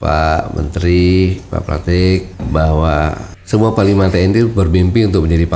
Pak Menteri, Pak Pratik, bahwa semua Panglima TNI bermimpi untuk menjadi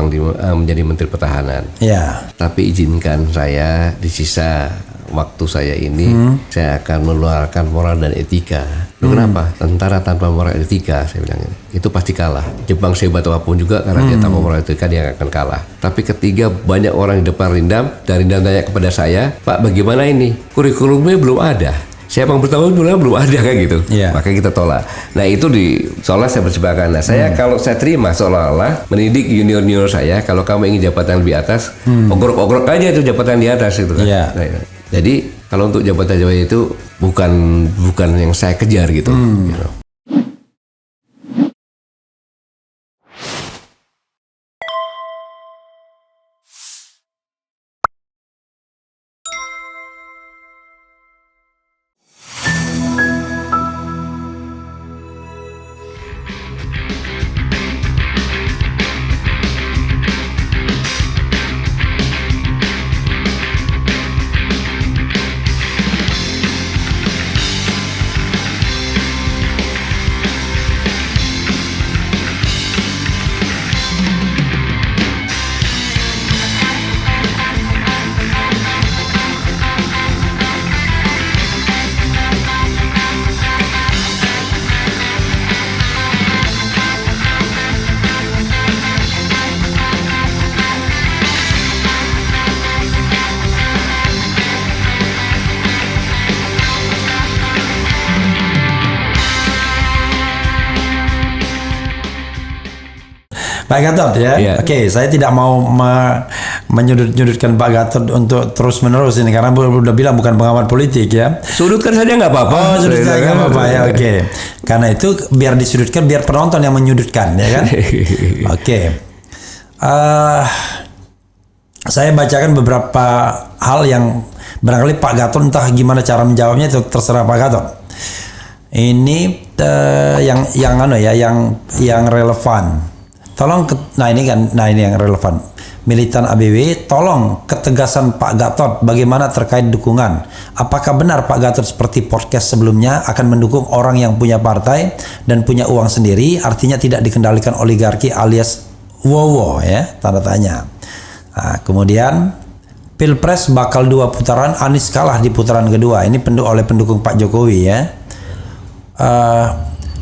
menjadi Menteri Pertahanan. Ya. Tapi izinkan saya di sisa waktu saya ini, saya akan mengeluarkan moral dan etika. Kenapa? Tentara tanpa moral etika, saya bilang itu pasti kalah. Jepang sehebat apapun juga, karena dia tanpa moral etika dia akan kalah. Tapi ketiga banyak orang di depan Rindam, dan Rindam tanya kepada saya, Pak bagaimana ini? Kurikulumnya belum ada. Siapa yang bertanggung jawab belum ada kan gitu. Maka kita tolak. Nah itu seolah saya bersepakat. Nah saya kalau saya terima seolah-olah mendidik junior saya, kalau kamu ingin jabatan lebih atas, ogrok-ogrok aja itu jabatan di atas itu kan. Nah, jadi kalau untuk jabatan-jabatan itu bukan yang saya kejar gitu. Gitu. Pak Gatot ya. Oke, saya tidak mau menyudut-nyudutkan Pak Gatot untuk terus-menerus ini karena udah bilang bukan pengamat politik ya. Sudutkan saja nggak apa-apa. Oh, sudutkan nggak apa-apa ya. Oke. Karena itu biar disudutkan, biar penonton yang menyudutkan ya kan. Oke. Saya bacakan beberapa hal yang barangkali Pak Gatot entah gimana cara menjawabnya, itu terserah Pak Gatot. Ini yang relevan. Ini yang relevan. Militan ABW, tolong ketegasan Pak Gatot bagaimana terkait dukungan. Apakah benar Pak Gatot seperti podcast sebelumnya akan mendukung orang yang punya partai dan punya uang sendiri, artinya tidak dikendalikan oligarki alias wowo ya, tanda tanya. Nah, kemudian Pilpres bakal 2 putaran, Anies kalah di putaran kedua. Ini oleh pendukung Pak Jokowi ya.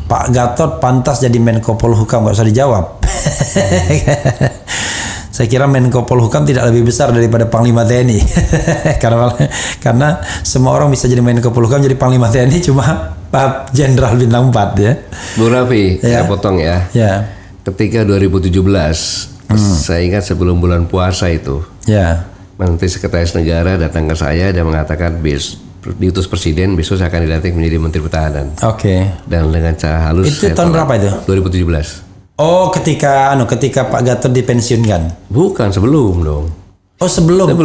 Pak Gatot pantas jadi Menko Polhukam, nggak usah dijawab. Saya kira Menko Polhukam tidak lebih besar daripada Panglima TNI. karena semua orang bisa jadi Menko Polhukam, jadi Panglima TNI cuma Pak Jenderal bintang 4 ya. Bu Raffi, saya potong ya. Ketika 2017, saya ingat sebelum bulan puasa itu, Menteri Sekretaris Negara datang ke saya dan mengatakan diutus Presiden besok saya akan dilantik menjadi Menteri Pertahanan. Dan dengan cara halus. Itu tahun berapa itu? 2017. Oh, ketika Pak Gatot dipensiunkan? Bukan, sebelum dong. Oh, sebelum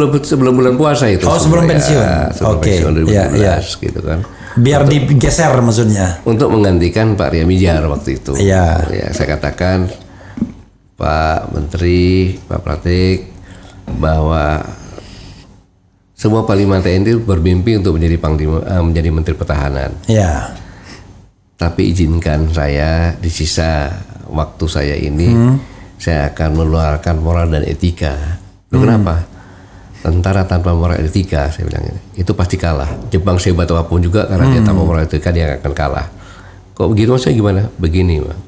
bulan puasa itu. Oh, sebelum pensiun. Pensiun 2017 gitu kan. Biar digeser maksudnya. Untuk menggantikan Pak Ria Mijar waktu itu. Ya, saya katakan Pak Menteri, Pak Pratik, bahwa semua Panglima TNI bermimpi untuk menjadi Menteri Pertahanan. Tapi izinkan saya di sisa waktu saya ini, saya akan mengeluarkan moral dan etika. Kenapa? Tentara tanpa moral etika, saya bilang itu pasti kalah. Jepang sehebat apapun juga, karena dia tanpa moral etika dia akan kalah. Kok begitu? Maksudnya gimana? Begini, Pak.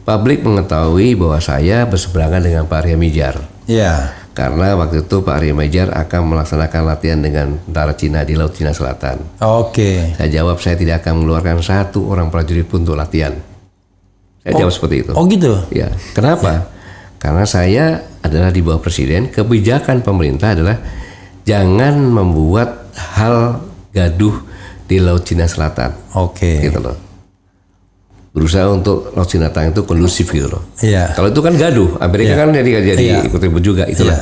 Publik mengetahui bahwa saya berseberangan dengan Pak Ria Mijar. Karena waktu itu Pak Ria Mijar akan melaksanakan latihan dengan tentara Cina di Laut Cina Selatan. Saya jawab, saya tidak akan mengeluarkan 1 orang prajurit pun untuk latihan. Saya jawab seperti itu. Oh gitu? Ya. Kenapa? Karena saya adalah di bawah Presiden. Kebijakan pemerintah adalah jangan membuat hal gaduh di Laut Cina Selatan. Gitu loh. Berusaha untuk Laut Cina Selatan itu kondusif gitu loh. Kalau itu kan gaduh, Amerika kan jadi ikut ribut juga. Itulah.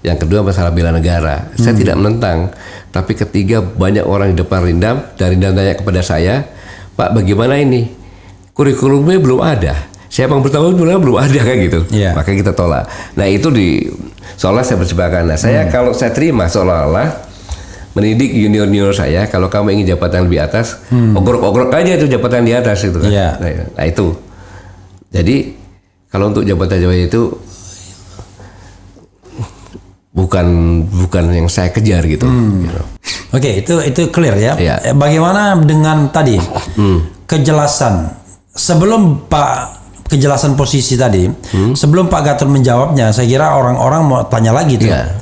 Yang kedua masalah bela negara. Saya tidak menentang, tapi ketiga banyak orang di depan Rindam, dan Rindam tanya kepada saya, Pak bagaimana ini? Kurikulumnya belum ada. Siapa yang bertanggung jawab belum ada kan gitu. Maka kita tolak. Nah itu seolah saya bersepakat. Nah saya kalau saya terima seolah-olah mendidik junior saya, kalau kamu ingin jabatan lebih atas, ogrok-ogrok aja itu jabatan di atas itu kan. Yeah. Nah itu. Jadi kalau untuk jabatan-jabatan itu bukan yang saya kejar gitu. Oke, itu clear ya. Yeah. Bagaimana dengan tadi kejelasan sebelum kejelasan posisi tadi, sebelum Pak Gatot menjawabnya, saya kira orang-orang mau tanya lagi tuh. Yeah.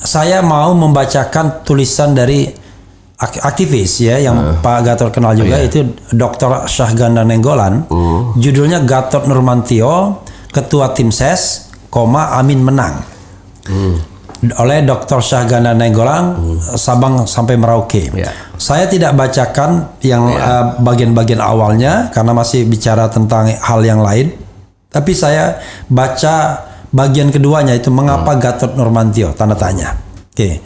Saya mau membacakan tulisan dari aktivis ya yang Pak Gatot kenal juga, itu Dr. Syahganda Nainggolan. Judulnya Gatot Nurmantio, Ketua Tim Ses, Amin menang. Oleh Dr. Syahganda Nainggolan, Sabang sampai Merauke. Saya tidak bacakan yang bagian-bagian awalnya karena masih bicara tentang hal yang lain. Tapi saya baca bagian keduanya, itu mengapa Gatot Nurmantio, tanda tanya. Oke.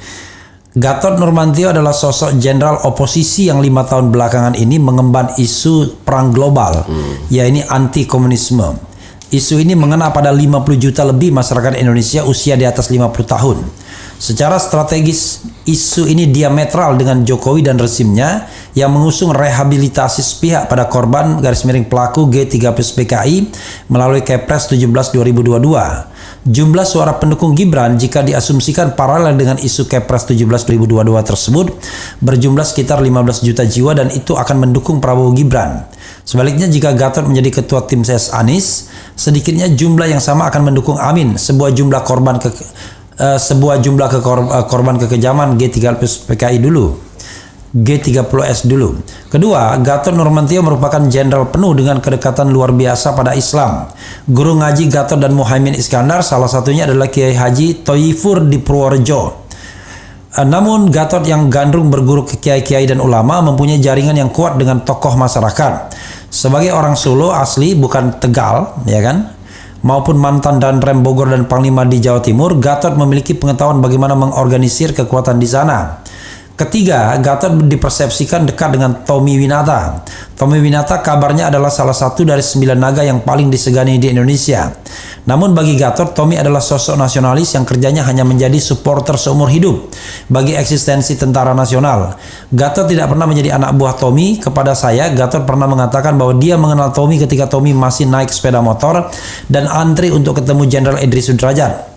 Gatot Nurmantio adalah sosok jenderal oposisi yang 5 tahun belakangan ini mengemban isu perang global, yaitu anti komunisme. Isu ini mengena pada 50 juta lebih masyarakat Indonesia usia di atas 50 tahun. Secara strategis, isu ini diametral dengan Jokowi dan rezimnya yang mengusung rehabilitasi sepihak pada korban _pelaku G30 PKI melalui Kepres 17 2022. Jumlah suara pendukung Gibran jika diasumsikan paralel dengan isu Kepres 17 2022 tersebut berjumlah sekitar 15 juta jiwa, dan itu akan mendukung Prabowo Gibran. Sebaliknya, jika Gatot menjadi ketua tim ses Anies, sedikitnya jumlah yang sama akan mendukung Amin, sebuah jumlah korban kekejaman G30 PKI dulu. G30S dulu. Kedua, Gatot Nurmantio merupakan jenderal penuh dengan kedekatan luar biasa pada Islam. Guru ngaji Gatot dan Muhaimin Iskandar salah satunya adalah Kiai Haji Thoifur di Purworejo. Namun Gatot yang gandrung berguru ke kiai-kiai dan ulama mempunyai jaringan yang kuat dengan tokoh masyarakat. Sebagai orang Solo asli, bukan Tegal, ya kan, maupun mantan Danrem Bogor dan Panglima di Jawa Timur, Gatot memiliki pengetahuan bagaimana mengorganisir kekuatan di sana. Ketiga, Gatot dipersepsikan dekat dengan Tommy Winata. Tommy Winata kabarnya adalah salah satu dari 9 naga yang paling disegani di Indonesia. Namun bagi Gatot, Tommy adalah sosok nasionalis yang kerjanya hanya menjadi supporter seumur hidup bagi eksistensi tentara nasional. Gatot tidak pernah menjadi anak buah Tommy. Kepada saya, Gatot pernah mengatakan bahwa dia mengenal Tommy ketika Tommy masih naik sepeda motor dan antri untuk ketemu Jenderal Idris Sudrajat.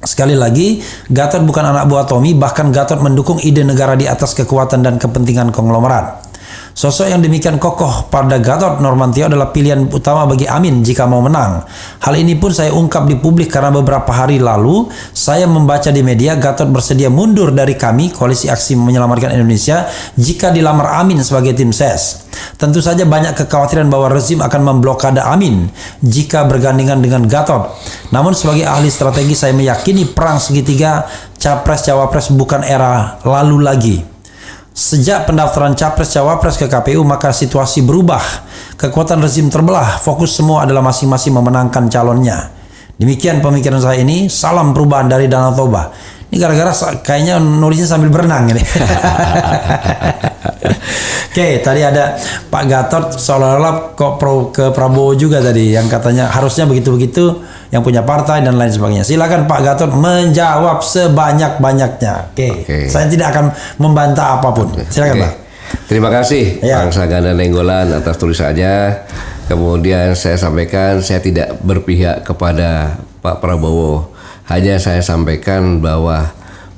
Sekali lagi, Gatot bukan anak buah Tommy, bahkan Gatot mendukung ide negara di atas kekuatan dan kepentingan konglomerat. Sosok yang demikian kokoh pada Gatot Nurmantio adalah pilihan utama bagi Amin jika mau menang. Hal ini pun saya ungkap di publik karena beberapa hari lalu saya membaca di media Gatot bersedia mundur dari kami, Koalisi Aksi Menyelamatkan Indonesia, jika dilamar Amin sebagai tim ses. Tentu saja banyak kekhawatiran bahwa rezim akan memblokade Amin jika bergandengan dengan Gatot. Namun sebagai ahli strategi, saya meyakini perang segitiga Capres-Cawapres bukan era lalu lagi. Sejak pendaftaran Capres-Cawapres ke KPU, maka situasi berubah. Kekuatan rezim terbelah, fokus semua adalah masing-masing memenangkan calonnya. Demikian pemikiran saya ini. Salam perubahan dari Danau Toba. Ini gara-gara kayaknya nulisnya sambil berenang ini. Oke, tadi ada Pak Gatot seolah-olah kok ke Prabowo juga tadi, yang katanya harusnya begitu-begitu, yang punya partai dan lain sebagainya. Silakan Pak Gatot menjawab sebanyak-banyaknya. Oke. Saya tidak akan membantah apapun. Silakan Pak. Terima kasih Bang Syahganda Nainggolan atas tulisannya. Kemudian saya sampaikan saya tidak berpihak kepada Pak Prabowo. Hanya saya sampaikan bahwa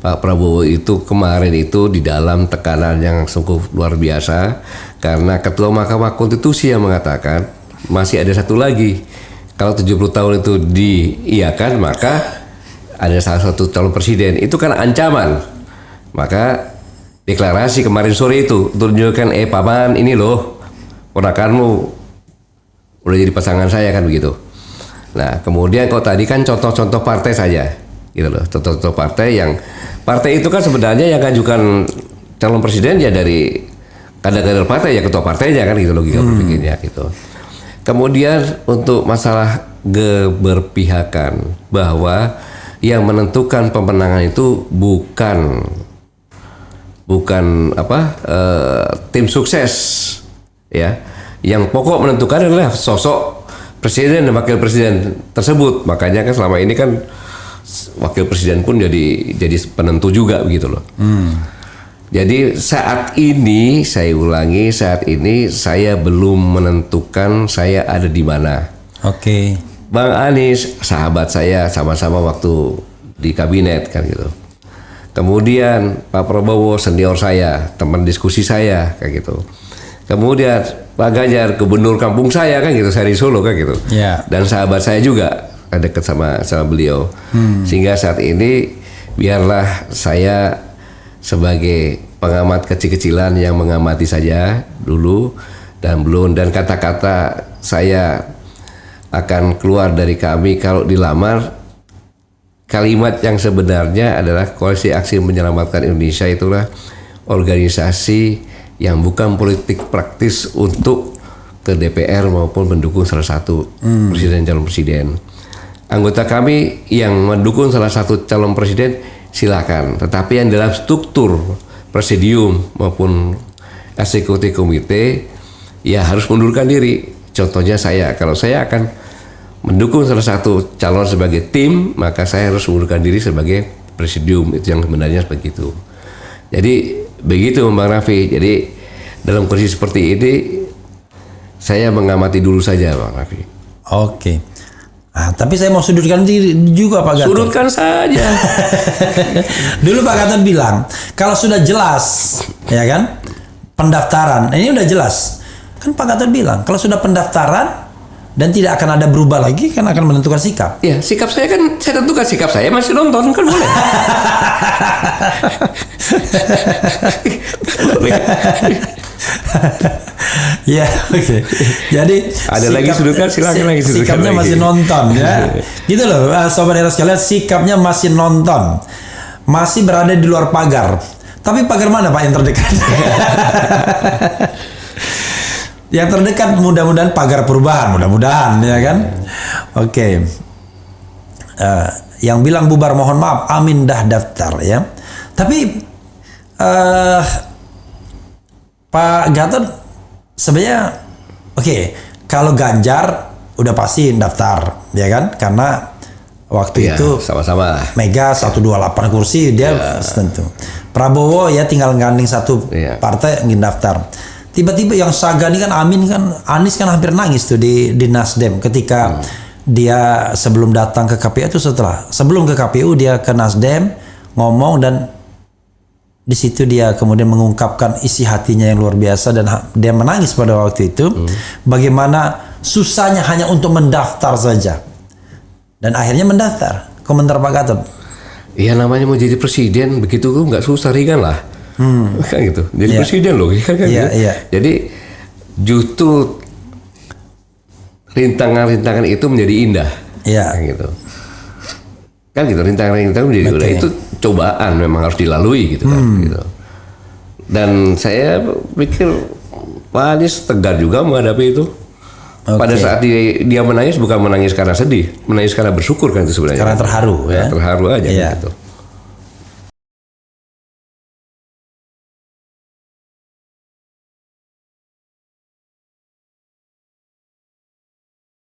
Pak Prabowo itu kemarin itu di dalam tekanan yang sungguh luar biasa, karena Ketua Mahkamah Konstitusi yang mengatakan masih ada satu lagi. Kalau 70 tahun itu diiyakan, maka ada salah satu calon presiden. Itu kan ancaman. Maka deklarasi kemarin sore itu tunjukkan, paman ini loh, ponakanmu udah jadi pasangan saya, kan begitu. Nah, kemudian kok tadi kan contoh-contoh partai saja, gitu loh, contoh-contoh partai yang partai itu kan sebenarnya yang ngajukan calon presiden ya dari kader-kader partai, ya ketua partainya, kan gitu logika berpikirnya gitu. Kemudian untuk masalah keberpihakan, bahwa yang menentukan pemenangan itu bukan tim sukses, ya. Yang pokok menentukan adalah sosok presiden dan wakil presiden tersebut. Makanya kan selama ini kan wakil presiden pun jadi penentu juga begitu loh. Jadi saat ini saya ulangi, saat ini saya belum menentukan saya ada di mana. Oke. Bang Anies sahabat saya, sama-sama waktu di kabinet kan gitu. Kemudian Pak Prabowo senior saya, teman diskusi saya kayak gitu. Kemudian Pak Ganjar gubernur kampung saya kan gitu, saya di Solo kan gitu. Ya. Dan sahabat saya juga dekat sama beliau. Sehingga saat ini biarlah saya sebagai pengamat kecil-kecilan yang mengamati saja dulu dan belum, dan kata-kata saya akan keluar dari kami kalau dilamar. Kalimat yang sebenarnya adalah Koalisi Aksi Menyelamatkan Indonesia itulah organisasi yang bukan politik praktis untuk ke DPR maupun mendukung salah satu presiden, calon presiden. Anggota kami yang mendukung salah satu calon presiden silakan, tetapi yang dalam struktur presidium maupun eksekutif komite ya harus mundurkan diri. Contohnya saya, kalau saya akan mendukung salah satu calon sebagai tim, maka saya harus mundurkan diri sebagai presidium. Itu yang sebenarnya begitu. Jadi begitu Bang Raffi. Jadi dalam kondisi seperti ini saya mengamati dulu saja Bang Raffi. Oke. Tapi saya mau sudutkan diri juga Pak Gatot. Sudutkan saja. Dulu Pak Gatot bilang kalau sudah jelas, ya kan, pendaftaran. Ini udah jelas. Kan Pak Gatot bilang kalau sudah pendaftaran dan tidak akan ada berubah lagi, kan akan menentukan sikap. Ya, sikap saya kan saya tentukan, sikap saya masih nonton kan boleh. Ya, oke. Jadi ada lagi sudutkan, silakan lagi sudutkan. Sikapnya lagi. masih nonton ya. Gitu loh, sobat Hero sekalian, sikapnya masih nonton. Masih berada di luar pagar. Tapi pagar mana Pak yang terdekat? Yang terdekat mudah-mudahan pagar perubahan, mudah-mudahan ya kan. Oke. Yang bilang bubar mohon maaf, amin dah daftar ya. Tapi Pak Gatot sebenarnya oke, kalau Ganjar udah pasti daftar ya kan, karena waktu ya, itu sama-sama Mega 128 kursi dia tentu. Prabowo ya tinggal ganding satu partai ingin daftar. Tiba-tiba yang Sagani kan Amin kan, Anies kan hampir nangis tuh di Nasdem ketika dia sebelum datang ke KPU itu, sebelum ke KPU dia ke Nasdem ngomong, dan di situ dia kemudian mengungkapkan isi hatinya yang luar biasa, dan dia menangis pada waktu itu. Bagaimana susahnya hanya untuk mendaftar saja, dan akhirnya mendaftar. Komentar Pak Gatot? Iya, namanya mau jadi presiden begitu tuh nggak susah, ringan lah. Kan gitu. Jadi presiden loh kan gitu. Jadi justru rintangan-rintangan itu menjadi indah. Kan gitu. Kan gitu, rintangan-rintangan menjadi indah. Itu cobaan memang harus dilalui gitu kan gitu. Dan saya pikir Pak Anies tegar juga menghadapi itu. Pada saat dia menangis bukan menangis karena sedih, menangis karena bersyukur kan itu sebenarnya. Karena terharu ya. Terharu aja gitu.